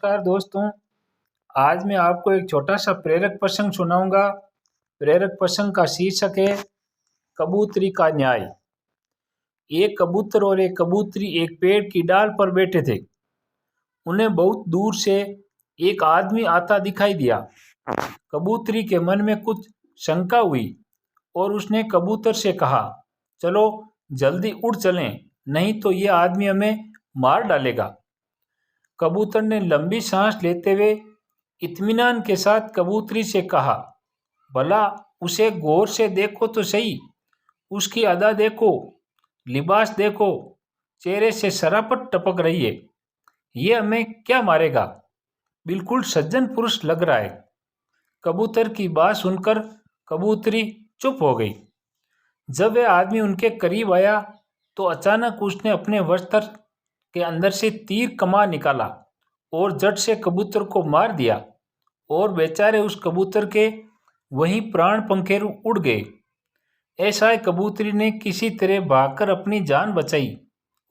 नमस्कार दोस्तों। आज मैं आपको एक छोटा सा प्रेरक प्रसंग सुनाऊंगा। प्रेरक प्रसंग का शीर्षक है कबूतरी का न्याय। एक कबूतर और एक कबूतरी एक पेड़ की डाल पर बैठे थे। उन्हें बहुत दूर से एक आदमी आता दिखाई दिया। कबूतरी के मन में कुछ शंका हुई और उसने कबूतर से कहा, चलो जल्दी उड़ चलें, नहीं तो ये आदमी हमें मार डालेगा। कबूतर ने लंबी सांस लेते हुए इत्मीनान के साथ कबूतरी से कहा, भला उसे गौर से देखो तो सही, उसकी अदा देखो, लिबास देखो, चेहरे से शराफत टपक रही है। ये हमें क्या मारेगा? बिल्कुल सज्जन पुरुष लग रहा है। कबूतर की बात सुनकर कबूतरी चुप हो गई। जब वह आदमी उनके करीब आया तो अचानक उसने अपने वस्त्र के अंदर से तीर कमान निकाला और झट से कबूतर को मार दिया और बेचारे उस कबूतर के वहीं प्राण पंखेरु उड़ गए। ऐसा कबूतरी ने किसी तरह भागकर अपनी जान बचाई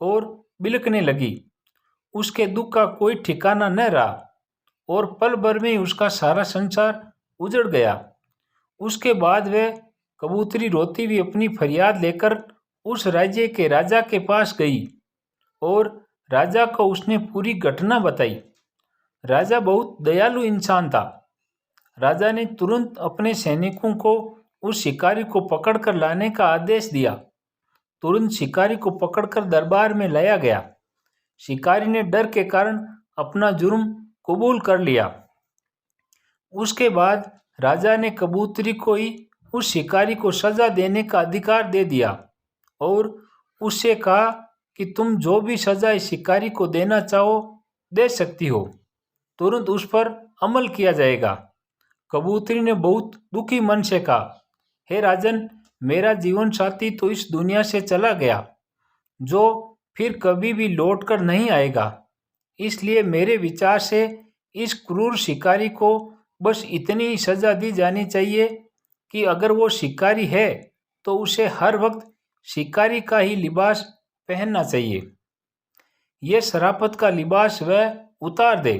और बिलकने लगी। उसके दुख का कोई ठिकाना न रहा और पल भर में ही उसका सारा संसार उजड़ गया। उसके बाद वह कबूतरी रोती हुई अपनी फरियाद लेकर उस राज्य के राजा के पास गई और राजा को उसने पूरी घटना बताई। राजा बहुत दयालु इंसान था। राजा ने तुरंत अपने सैनिकों को उस शिकारी को पकड़कर लाने का आदेश दिया। तुरंत शिकारी को पकड़कर दरबार में लाया गया। शिकारी ने डर के कारण अपना जुर्म कबूल कर लिया। उसके बाद राजा ने कबूतरी को ही उस शिकारी को सजा देने का अधिकार दे दिया और उससे कहा कि तुम जो भी सजा इस शिकारी को देना चाहो दे सकती हो, तुरंत उस पर अमल किया जाएगा। कबूतरी ने बहुत दुखी मन से कहा, हे राजन, मेरा जीवन साथी तो इस दुनिया से चला गया, जो फिर कभी भी लौट कर नहीं आएगा। इसलिए मेरे विचार से इस क्रूर शिकारी को बस इतनी ही सजा दी जानी चाहिए कि अगर वो शिकारी है तो उसे हर वक्त शिकारी का ही लिबास पहनना चाहिए। ये शराफत का लिबास वह उतार दे,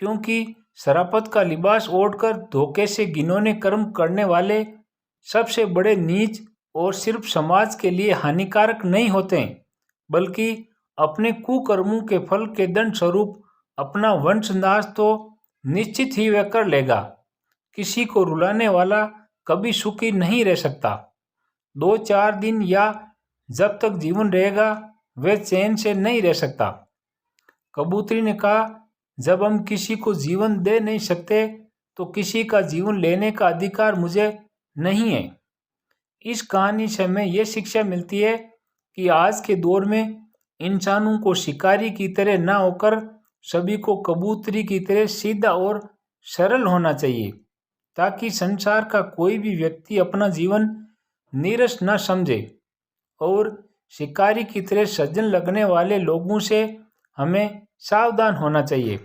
क्योंकि शराफत का लिबास ओढ़कर धोखे से घिनौने कर्म करने वाले सबसे बड़े नीच और सिर्फ समाज के लिए हानिकारक नहीं होते, बल्कि अपने कुकर्मों के फल के दंड स्वरूप अपना वंशनाश तो निश्चित ही वह कर लेगा। किसी को रुलाने वाला कभी सुखी नहीं रह सकता। 2-4 दिन या जब तक जीवन रहेगा वह चैन से नहीं रह सकता। कबूतरी ने कहा, जब हम किसी को जीवन दे नहीं सकते तो किसी का जीवन लेने का अधिकार मुझे नहीं है। इस कहानी से हमें यह शिक्षा मिलती है कि आज के दौर में इंसानों को शिकारी की तरह ना होकर सभी को कबूतरी की तरह सीधा और सरल होना चाहिए, ताकि संसार का कोई भी व्यक्ति अपना जीवन नीरस न समझे। और शिकारी की तरह सज्जन लगने वाले लोगों से हमें सावधान होना चाहिए।